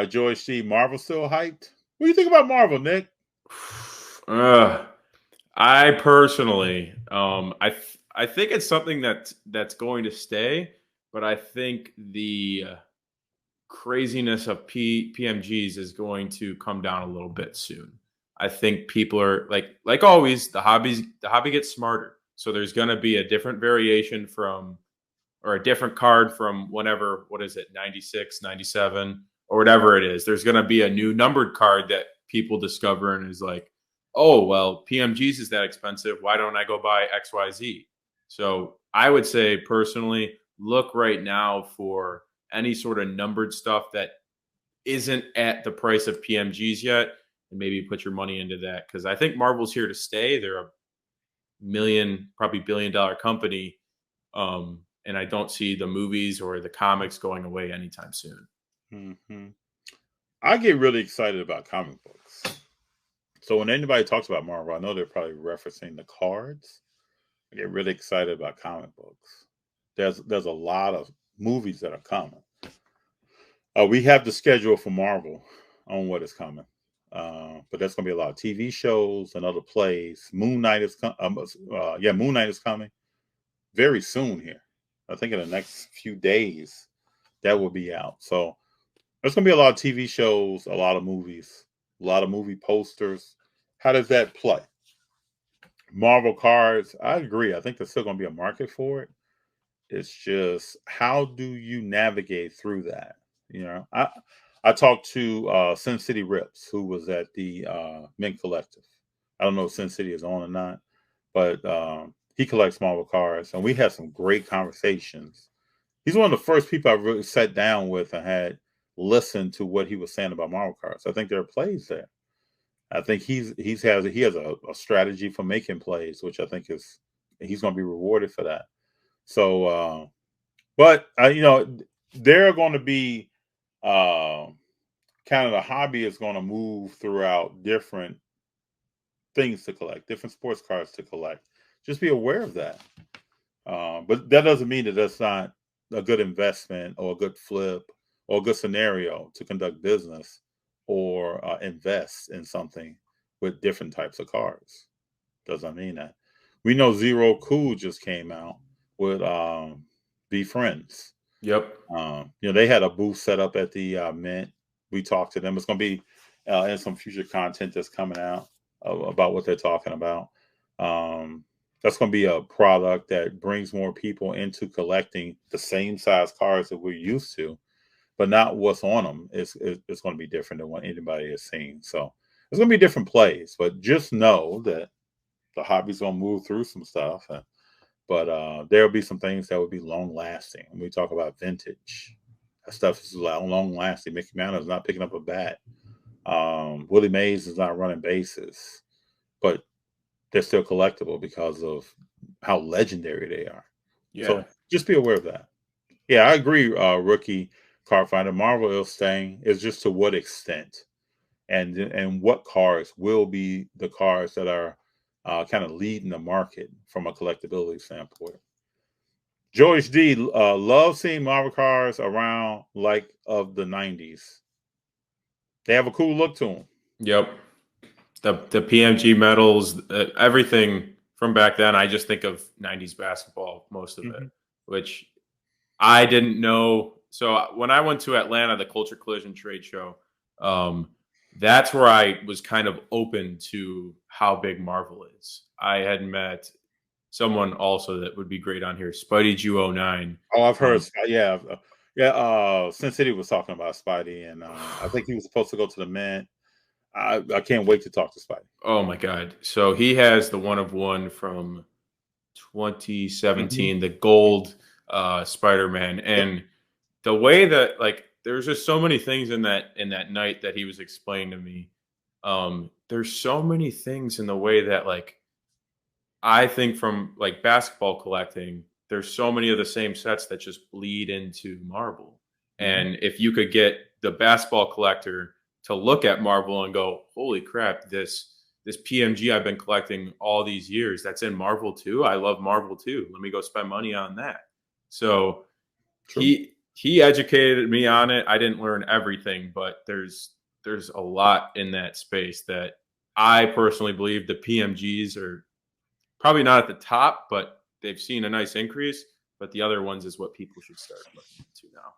George C. Marvel still hyped? What do you think about Marvel, Nick? I personally, I think it's something that's going to stay, but I think the craziness of PMGs is going to come down a little bit soon. I think people are like always, the hobby gets smarter. So there's going to be a different variation from or a different card from whenever, what is it, 96, 97, or whatever it is. There's going to be a new numbered card that people discover and is like, oh, well, PMGs is that expensive. Why don't I go buy XYZ? So I would say personally, look right now for any sort of numbered stuff that isn't at the price of PMGs yet, and maybe put your money into that. Because I think Marvel's here to stay. They're a million, probably $1 billion company. And I don't see the movies or the comics going away anytime soon. Mm-hmm. I get really excited about comic books. So when anybody talks about Marvel, I know they're probably referencing the cards. I get really excited about comic books. There's a lot of movies that are coming. We have the schedule for Marvel on what is coming. But there's going to be a lot of TV shows and other plays. Moon Knight is Moon Knight is coming very soon here. I think in the next few days that will be out. So there's going to be a lot of TV shows, a lot of movies, a lot of movie posters. How does that play? Marvel cards, I agree. I think there's still going to be a market for it. It's just how do you navigate through that? I talked to Sin City Rips, who was at the Mint Collective. I don't know if Sin City is on or not, but he collects Marvel cards, and we had some great conversations. He's one of the first people I really sat down with and had listened to what he was saying about Marvel cards. I think there are plays there. I think he has a strategy for making plays, which I think he's going to be rewarded for that. So, but there are going to be kind of the hobby is going to move throughout different things to collect, different sports cards to collect. Just be aware of that. But that doesn't mean that that's not a good investment or a good flip or a good scenario to conduct business or invest in something with different types of cards. Doesn't mean that. We know Zero Cool just came out with Be Friends. Yep. They had a booth set up at the Mint. We talked to them. It's going to be in some future content that's coming out about what they're talking about. That's going to be a product that brings more people into collecting the same size cards that we're used to, but not what's on them. It's going to be different than what anybody has seen. So it's going to be different plays, but just know that the hobby's going to move through some stuff. But there'll be some things that will be long lasting. When we talk about vintage, that stuff is long lasting. Mickey Mantle is not picking up a bat. Willie Mays is not running bases, but they're still collectible because of how legendary they are. Yeah. So just be aware of that. Yeah, I agree, rookie card finder. Marvel is staying. Is just to what extent, and what cards will be the cards that are kind of leading the market from a collectability standpoint. George D. Loves seeing Marvel cards around like of the 90s. They have a cool look to them. Yep. The PMG medals, everything from back then. I just think of 90s basketball, most of it, which I didn't know. So when I went to Atlanta, the Culture Collision trade show, that's where I was kind of open to how big Marvel is. I had met someone also that would be great on here, Spidey Jew 09. Oh, I've heard. Yeah. Sin City was talking about Spidey, and I think he was supposed to go to the Mint. I can't wait to talk to Spidey. Oh my God! So he has the one of one from 2017, the gold Spider-Man, and the way that there's just so many things in that night that he was explaining to me. There's so many things in the way that I think from basketball collecting, there's so many of the same sets that just bleed into Marvel. And if you could get the basketball collector to look at Marvel and go, holy crap, this PMG I've been collecting all these years, that's in Marvel too. I love Marvel too. Let me go spend money on that. So he educated me on it. I didn't learn everything, but there's a lot in that space that I personally believe the PMGs are probably not at the top, but they've seen a nice increase. But the other ones is what people should start looking into now.